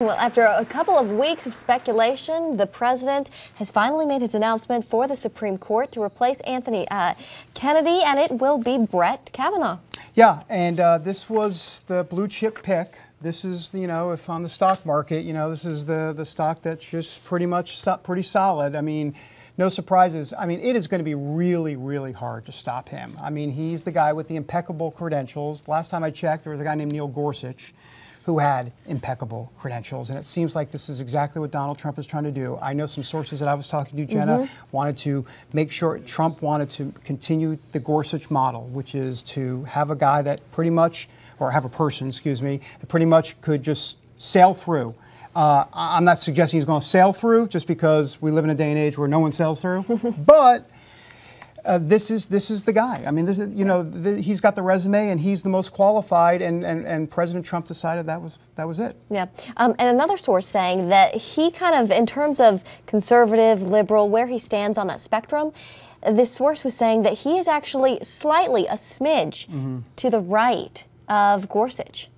Well, after a couple of weeks of speculation, the president has finally made his announcement for the Supreme Court to replace Anthony Kennedy, and it will be Brett Kavanaugh. Yeah, and this was the blue chip pick. This is, if on the stock market, this is the stock that's just pretty solid. I mean, no surprises. I mean, it is going to be really, really hard to stop him. I mean, he's the guy with the impeccable credentials. Last time I checked, there was a guy named Neil Gorsuch who had impeccable credentials. And it seems like this is exactly what Donald Trump is trying to do. I know some sources that I was talking to, Jenna, wanted to make sure Trump wanted to continue the Gorsuch model, which is to have a guy that pretty much, or have a person, excuse me, that pretty much could just sail through. I'm not suggesting he's going to sail through just because we live in a day and age where no one sails through, but this is the guy. I mean, this is, he's got the resume and he's the most qualified, and President Trump decided that was it. Yeah, and another source saying that he kind of, in terms of conservative, liberal, where he stands on that spectrum, this source was saying that he is actually slightly a smidge to the right of Gorsuch.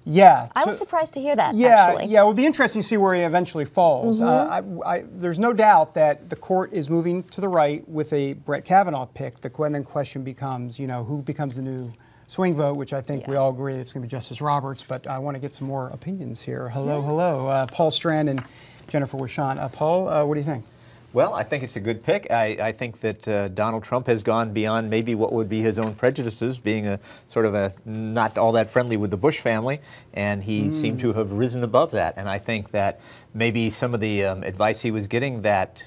Yeah. I was surprised to hear that, actually. Yeah, it will be interesting to see where he eventually falls. There's no doubt that the court is moving to the right with a Brett Kavanaugh pick. The question becomes, who becomes the new swing vote, which I think we all agree it's going to be Justice Roberts, but I want to get some more opinions here. Hello. Paul Strand and Jennifer Wishon. Paul, what do you think? Well, I think it's a good pick. I think that Donald Trump has gone beyond maybe what would be his own prejudices, being a sort of a not all that friendly with the Bush family, and he seemed to have risen above that. And I think that maybe some of the advice he was getting that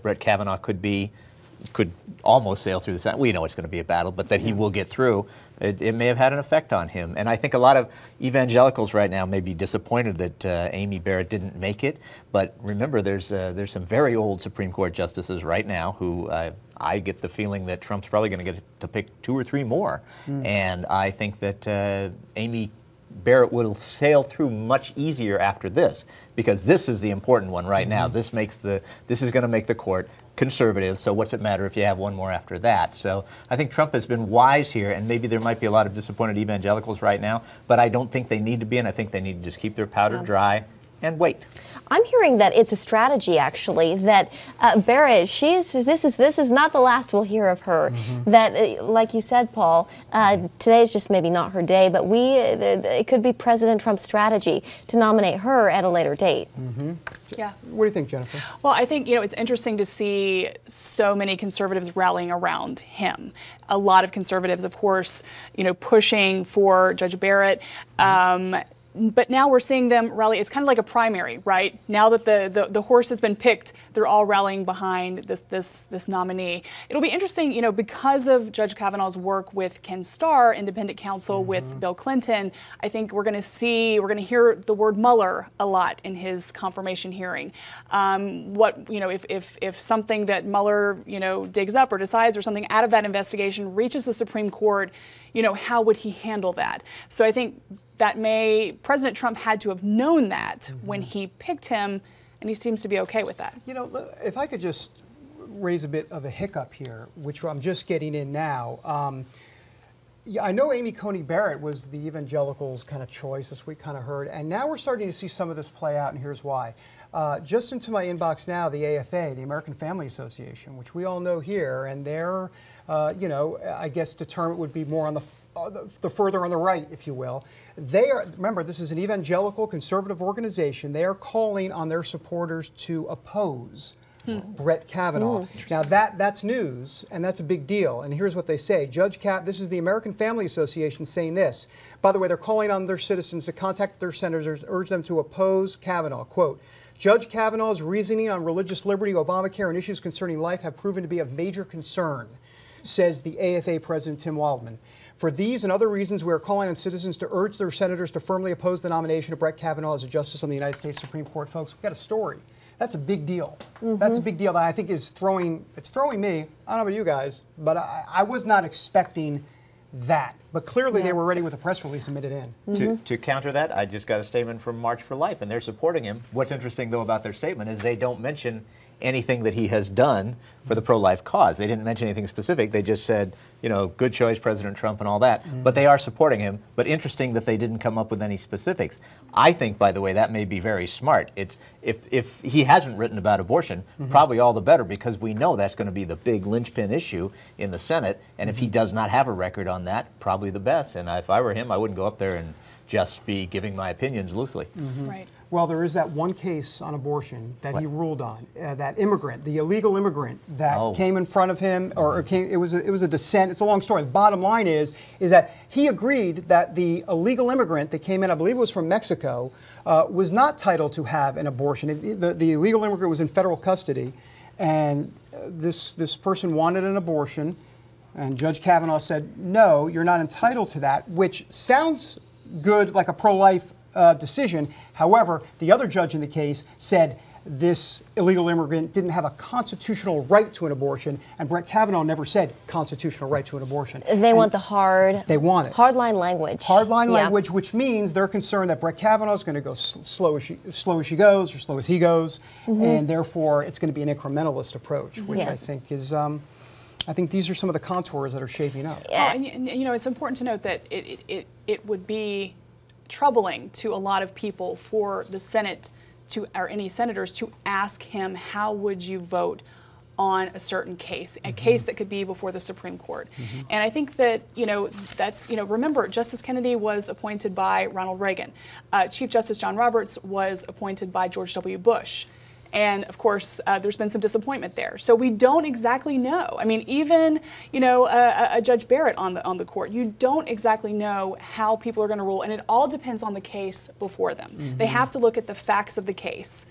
Brett Kavanaugh could almost sail through the Senate. We know it's going to be a battle, but that he will get through. It may have had an effect on him. And I think a lot of evangelicals right now may be disappointed that Amy Barrett didn't make it. But remember, there's some very old Supreme Court justices right now who I get the feeling that Trump's probably going to get to pick 2 or 3 more. And I think that Amy Barrett will sail through much easier after this, because this is the important one right now. This is going to make the court conservative, so what's it matter if you have one more after that? So I think Trump has been wise here, and maybe there might be a lot of disappointed evangelicals right now, but I don't think they need to be, and I think they need to just keep their powder dry and wait. I'm hearing that it's a strategy, actually, that Barrett, this is not the last we'll hear of her. That, like you said, Paul, today is just maybe not her day, but it could be President Trump's strategy to nominate her at a later date. Yeah. What do you think, Jennifer? Well, I think, it's interesting to see so many conservatives rallying around him. A lot of conservatives, of course, pushing for Judge Barrett. But now we're seeing them rally. It's kind of like a primary, right? Now that the horse has been picked, they're all rallying behind this nominee. It'll be interesting, because of Judge Kavanaugh's work with Ken Starr, independent counsel with Bill Clinton. I think we're going to hear the word Mueller a lot in his confirmation hearing. If something that Mueller, digs up or decides, or something out of that investigation reaches the Supreme Court, how would he handle that? So I think President Trump had to have known that when he picked him, and he seems to be okay with that. If I could just raise a bit of a hiccup here, which I'm just getting in now. I know Amy Coney Barrett was the evangelicals' kind of choice, as we kind of heard, and now we're starting to see some of this play out, and here's why. Just into my inbox now, the AFA, the American Family Association, which we all know here, and they're, I guess determined would be more on the further on the right, if you will. They are, remember, this is an evangelical conservative organization. They are calling on their supporters to oppose Brett Kavanaugh. Now that's news, and that's a big deal. And here's what they say. This is the American Family Association saying this. By the way, they're calling on their citizens to contact their senators, urge them to oppose Kavanaugh. Quote, Judge Kavanaugh's reasoning on religious liberty, Obamacare, and issues concerning life have proven to be of major concern, says the AFA President Tim Waldman. For these and other reasons, we are calling on citizens to urge their senators to firmly oppose the nomination of Brett Kavanaugh as a justice on the United States Supreme Court. Folks, we've got a story. That's a big deal. That's a big deal that I think is throwing me, I don't know about you guys, but I was not expecting that. But clearly they were ready with a press release and made it in. To counter that, I just got a statement from March for Life, and they're supporting him. What's interesting, though, about their statement is they don't mention anything that he has done for the pro-life cause. They didn't mention anything specific. They just said good choice, President Trump and all that, but they are supporting him. But interesting that they didn't come up with any specifics. I think, by the way, that may be very smart. If he hasn't written about abortion, probably all the better, because we know that's going to be the big linchpin issue in the Senate, and if he does not have a record on that, probably the best. And if I were him, I wouldn't go up there and just be giving my opinions loosely. Right. Well, there is that one case on abortion that he ruled on. That immigrant, the illegal immigrant that came in front of him, it was a dissent. It's a long story. The bottom line is that he agreed that the illegal immigrant that came in, I believe it was from Mexico, was not entitled to have an abortion. The illegal immigrant was in federal custody, and this person wanted an abortion, and Judge Kavanaugh said, no, you're not entitled to that, which sounds good, like a pro-life decision. However, the other judge in the case said this illegal immigrant didn't have a constitutional right to an abortion, and Brett Kavanaugh never said constitutional right to an abortion. They want the hardline language. Hardline language, which means they're concerned that Brett Kavanaugh is going to go slow as she goes, or slow as he goes, and therefore it's going to be an incrementalist approach, which I think is. I think these are some of the contours that are shaping up. And it's important to note that it would be troubling to a lot of people for the Senate or any senators to ask him, how would you vote on a certain case, a case that could be before the Supreme Court. And I think that, remember, Justice Kennedy was appointed by Ronald Reagan. Chief Justice John Roberts was appointed by George W. Bush. And of course, there's been some disappointment there. So we don't exactly know. I mean, even a Judge Barrett on the court, you don't exactly know how people are going to rule, and it all depends on the case before them. They have to look at the facts of the case,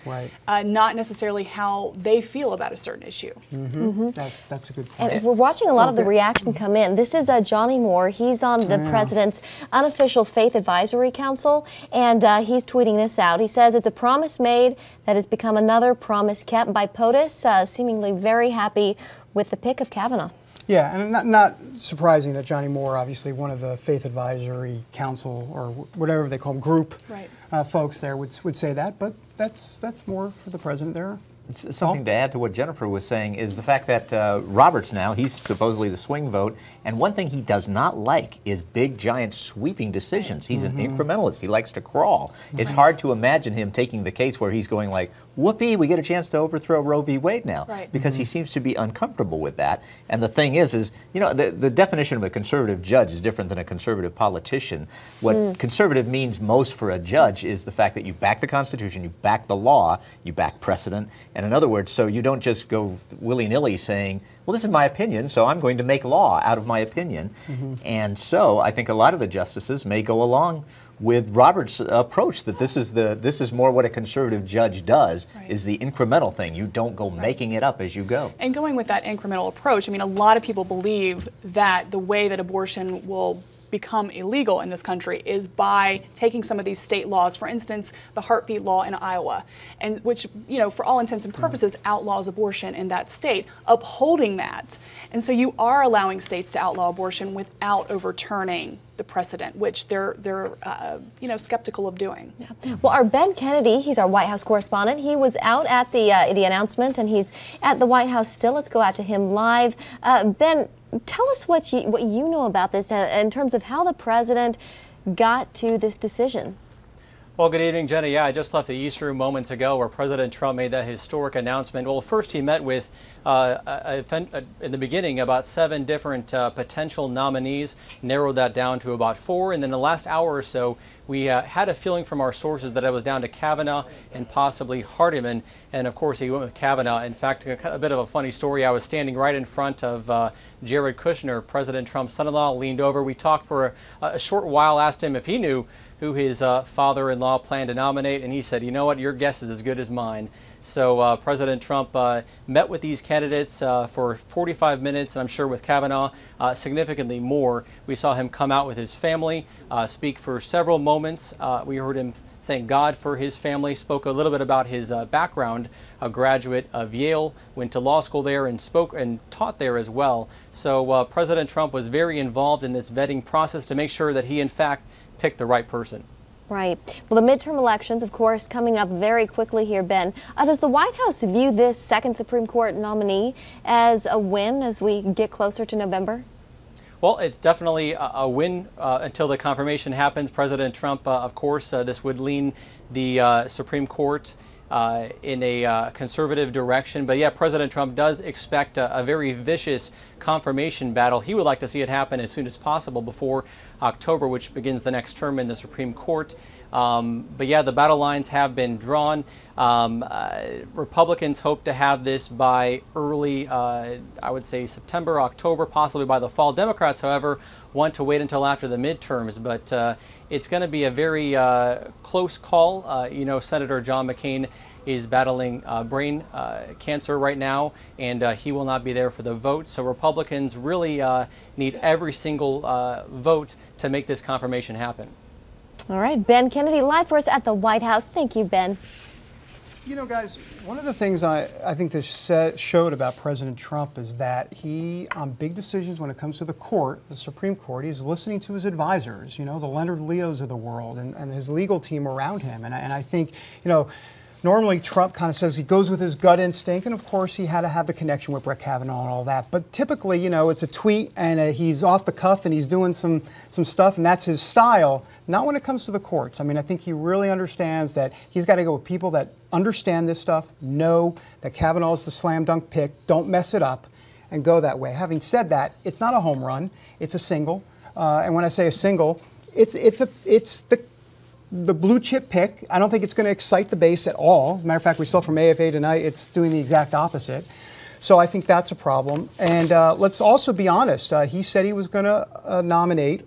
not necessarily how they feel about a certain issue. That's a good point. And we're watching a lot of the reaction come in. This is Johnny Moore. He's on the president's unofficial Faith Advisory Council, and he's tweeting this out. He says, "It's a promise made that has become another promise kept." By POTUS, seemingly very happy with the pick of Kavanaugh. Yeah, and not surprising that Johnny Moore, obviously one of the Faith Advisory Council, or whatever they call them, group folks there would say that, but that's more for the president there. Something to add to what Jennifer was saying is the fact that Roberts now, he's supposedly the swing vote, and one thing he does not like is big, giant, sweeping decisions. He's an incrementalist. He likes to crawl. It's hard to imagine him taking the case where he's going like, whoopee, we get a chance to overthrow Roe v. Wade now, because he seems to be uncomfortable with that. And the thing is the definition of a conservative judge is different than a conservative politician. What conservative means most for a judge is the fact that you back the Constitution, you back the law, you back precedent. And in other words, so you don't just go willy-nilly saying, well, this is my opinion, so I'm going to make law out of my opinion. And so I think a lot of the justices may go along with Roberts' approach, that this is more what a conservative judge does, is the incremental thing. You don't go making it up as you go. And going with that incremental approach, I mean, a lot of people believe that the way that abortion will become illegal in this country is by taking some of these state laws, for instance, the heartbeat law in Iowa, and which, for all intents and purposes, outlaws abortion in that state, upholding that. And so you are allowing states to outlaw abortion without overturning the precedent, which they're skeptical of doing. Well, our Ben Kennedy, he's our White House correspondent. He was out at the announcement, and he's at the White House still. Let's go out to him live. Ben, tell us what you know about this in terms of how the president got to this decision. Well, good evening, Jenny. Yeah, I just left the East Room moments ago where President Trump made that historic announcement. Well, first he met with, in the beginning, about 7 different potential nominees, narrowed that down to about 4. And then the last hour or so, we had a feeling from our sources that it was down to Kavanaugh and possibly Hardiman. And of course, he went with Kavanaugh. In fact, a bit of a funny story. I was standing right in front of Jared Kushner, President Trump's son-in-law, leaned over. We talked for a short while, asked him if he knew who his father-in-law planned to nominate, and he said, you know what, your guess is as good as mine. So President Trump met with these candidates for 45 minutes, and I'm sure with Kavanaugh, significantly more. We saw him come out with his family, speak for several moments. We heard him thank God for his family, spoke a little bit about his background, a graduate of Yale, went to law school there and spoke and taught there as well. So President Trump was very involved in this vetting process to make sure that he, in fact, picked the right person. Right. Well, the midterm elections, of course, coming up very quickly here, Ben. Does the White House view this second Supreme Court nominee as a win as we get closer to November? Well, it's definitely a win until the confirmation happens. President Trump, of course, this would lean the Supreme Court in a conservative direction. But yeah, President Trump does expect a very vicious confirmation battle. He would like to see it happen as soon as possible before October, which begins the next term in the Supreme Court. But yeah, the battle lines have been drawn. Republicans hope to have this by early, I would say September, October, possibly by the fall. Democrats, however, want to wait until after the midterms, but it's going to be a very close call. You know, Senator John McCain is battling brain cancer right now, and he will not be there for the vote. So Republicans really need every single vote to make this confirmation happen. All right, Ben Kennedy live for us at the White House. Thank you, Ben. You know, guys, one of the things I think this showed about President Trump is that he, on big decisions when it comes to the court, the Supreme Court, he's listening to his advisors, you know, the Leonard Leos of the world and his legal team around him. And I think, you know, normally Trump kind of says he goes with his gut instinct, and of course he had to have the connection with Brett Kavanaugh and all that. But typically, you know, it's a tweet and he's off the cuff and he's doing some stuff, and that's his style. Not when it comes to the courts. I mean, I think he really understands that he's got to go with people that understand this stuff, know that Kavanaugh is the slam dunk pick, don't mess it up, and go that way. Having said that, it's not a home run; it's a single. And when I say a single, it's the blue chip pick. I don't think it's going to excite the base at all. As a matter of fact, we saw from AFA tonight, it's doing the exact opposite. So I think that's a problem. And let's also be honest. He said he was going to nominate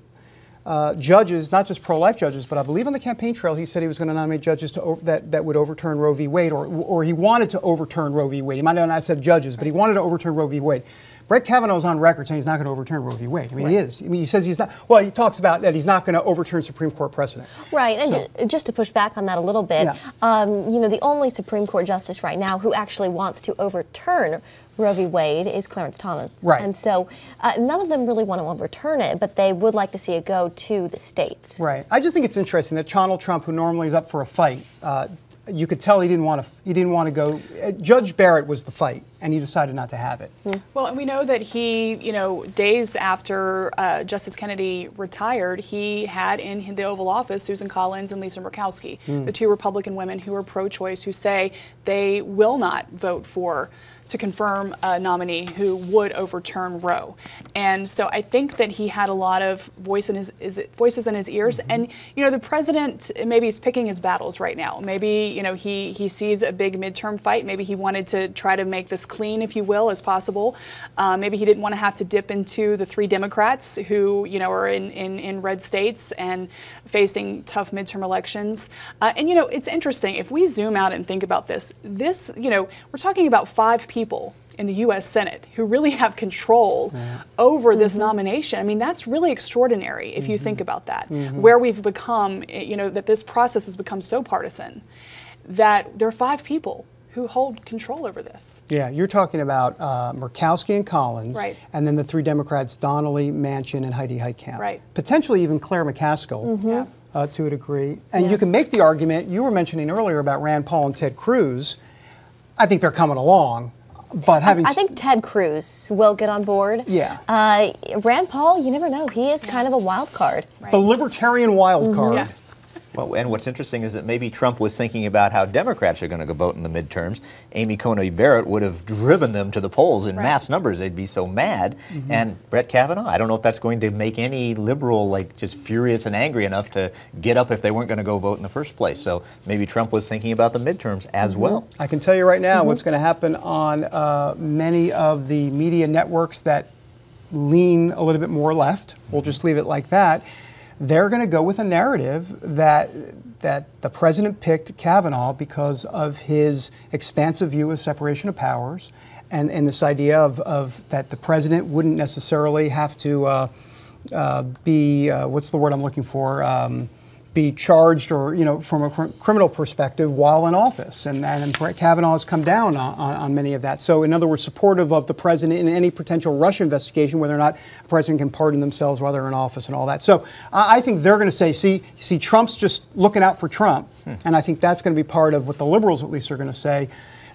judges, not just pro-life judges, but I believe on the campaign trail he said he was going to nominate judges that would overturn Roe v. Wade, or he wanted to overturn Roe v. Wade. He might have not said judges, but he wanted to overturn Roe v. Wade. Brett Kavanaugh's on record saying he's not going to overturn Roe v. Wade. I mean, He is. I mean, he says he's not. Well, he talks about that he's not going to overturn Supreme Court precedent. Right, and just to push back on that a little bit, Yeah. You know, the only Supreme Court justice right now who actually wants to overturn Roe v. Wade is Clarence Thomas. Right. And so none of them really want to overturn it, but they would like to see it go to the states. Right. I just think it's interesting that Donald Trump, who normally is up for a fight, you could tell he didn't want to go. Judge Barrett was the fight, and he decided not to have it. Well, and we know that he, you know, days after Justice Kennedy retired, he had in the Oval Office Susan Collins and Lisa Murkowski, the two Republican women who are pro-choice, who say they will not vote to confirm a nominee who would overturn Roe. And so I think that he had a lot of voices in his ears. And, you know, the president maybe is picking his battles right now. Maybe, you know, he sees a big midterm fight. Maybe he wanted to try to make this clean, if you will, as possible. Maybe he didn't want to have to dip into the three Democrats who, you know, are in red states and facing tough midterm elections. And, you know, it's interesting. If we zoom out and think about this, you know, we're talking about 5 people in the U.S. Senate who really have control over this nomination. I mean, that's really extraordinary if you think about that, where we've become, you know, that this process has become so partisan that there are 5 people who hold control over this. Yeah, you're talking about Murkowski and Collins, Right. and then the 3 Democrats, Donnelly, Manchin, and Heidi Heitkamp. Right. Potentially even Claire McCaskill. Yeah. To a degree. And you can make the argument, you were mentioning earlier about Rand Paul and Ted Cruz. I think they're coming along. But having I think Ted Cruz will get on board. Yeah. Rand Paul, you never know. He is kind of a wild card. the libertarian wild card. Yeah. Well, and what's interesting is that maybe Trump was thinking about how Democrats are going to go vote in the midterms. Amy Coney Barrett would have driven them to the polls in mass numbers. They'd be so mad. And Brett Kavanaugh, I don't know if that's going to make any liberal like just furious and angry enough to get up if they weren't going to go vote in the first place. So maybe Trump was thinking about the midterms as well. I can tell you right now what's going to happen on many of the media networks that lean a little bit more left. We'll just leave it like that. They're going to go with a narrative that the president picked Kavanaugh because of his expansive view of separation of powers, and this idea of that the president wouldn't necessarily have to be what's the word I'm looking for, be charged or, you know, from a criminal perspective while in office. And Brett Kavanaugh has come down on many of that. So in other words, supportive of the president in any potential Russia investigation, whether or not the president can pardon themselves while they're in office and all that. So I think they're going to say, see, Trump's just looking out for Trump. And I think that's going to be part of what the liberals at least are going to say.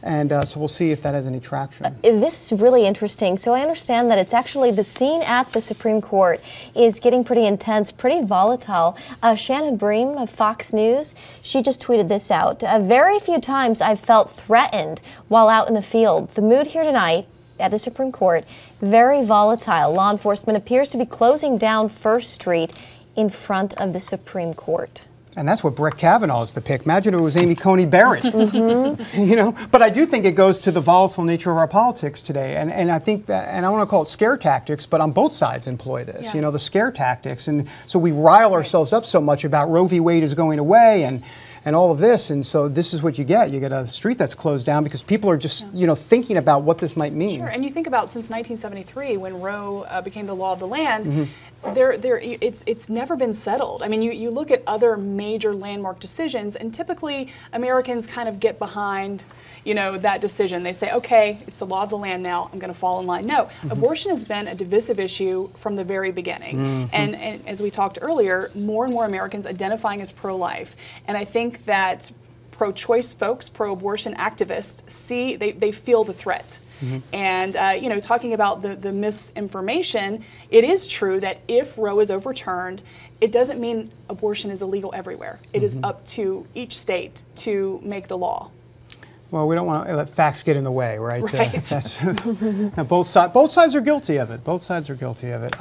And so we'll see if that has any traction. This is really interesting. So I understand that it's actually the scene at the Supreme Court is getting pretty intense, pretty volatile. Shannon Bream of Fox News, she just tweeted this out. Very few times I've felt threatened while out in the field. The mood here tonight at the Supreme Court, very volatile. Law enforcement appears to be closing down First Street in front of the Supreme Court. And that's what Brett Kavanaugh is the pick. Imagine if it was Amy Coney Barrett. You know, but I do think it goes to the volatile nature of our politics today. And I think that, and I want to call it scare tactics, but on both sides employ this, you know, the scare tactics. And so we rile ourselves up so much about Roe v. Wade is going away and all of this. And so this is what you get. You get a street that's closed down because people are just, you know, thinking about what this might mean. Sure, and you think about since 1973 when Roe became the law of the land, it's never been settled. I mean, you look at other major landmark decisions, and typically Americans kind of get behind, you know, that decision. They say, okay, it's the law of the land now, I'm going to fall in line. No, abortion has been a divisive issue from the very beginning. And as we talked earlier, more and more Americans identifying as pro-life. And I think that pro-choice folks, pro-abortion activists, they feel the threat. And, you know, talking about the misinformation, it is true that if Roe is overturned, it doesn't mean abortion is illegal everywhere. It is up to each state to make the law. Well, we don't want to let facts get in the way, right? Right. That's, both sides are guilty of it. Both sides are guilty of it.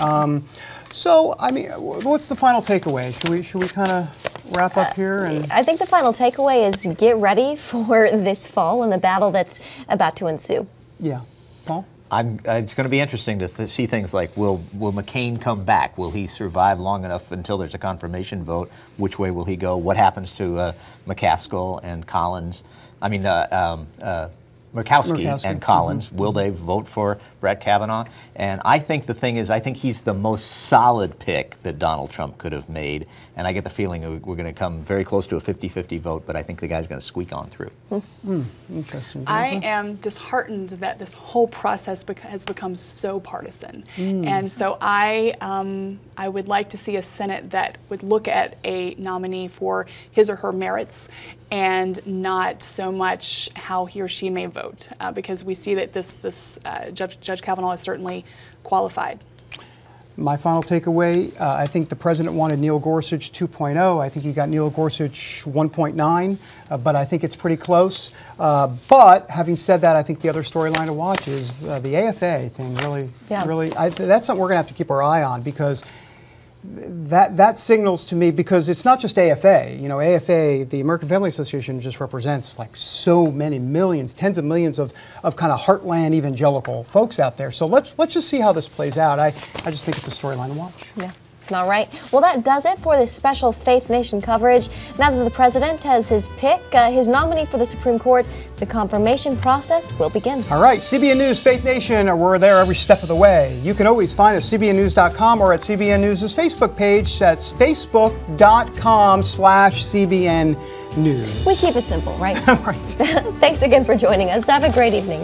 So, I mean, what's the final takeaway? Should we kind of wrap up here? And I think the final takeaway is get ready for this fall and the battle that's about to ensue. Yeah. Paul? It's going to be interesting to see things like, will McCain come back? Will he survive long enough until there's a confirmation vote? Which way will he go? What happens to McCaskill and Collins? I mean, Murkowski and Collins, will they vote for Brett Kavanaugh? And I think the thing is, I think he's the most solid pick that Donald Trump could have made. And I get the feeling we're going to come very close to a 50-50 vote, but I think the guy's going to squeak on through. Interesting. I am disheartened that this whole process has become so partisan. And so I would like to see a Senate that would look at a nominee for his or her merits and not so much how he or she may vote, because we see that this Judge Kavanaugh is certainly qualified. My final takeaway, I think the president wanted Neil Gorsuch 2.0. I think he got Neil Gorsuch 1.9, but I think it's pretty close. But having said that, I think the other storyline to watch is the AFA thing. Really, that's something we're going to have to keep our eye on, because that signals to me, because it's not just AFA. You know, AFA, the American Family Association, just represents like so many millions, tens of millions of kind of heartland evangelical folks out there. So let's just see how this plays out. I just think it's a storyline to watch. Yeah. All right. Well, that does it for this special Faith Nation coverage. Now that the president has his pick, his nominee for the Supreme Court, the confirmation process will begin. All right. CBN News, Faith Nation, we're there every step of the way. You can always find us at cbnnews.com or at CBN News' Facebook page. That's facebook.com/CBN News. We keep it simple, right? Right. Thanks again for joining us. Have a great evening.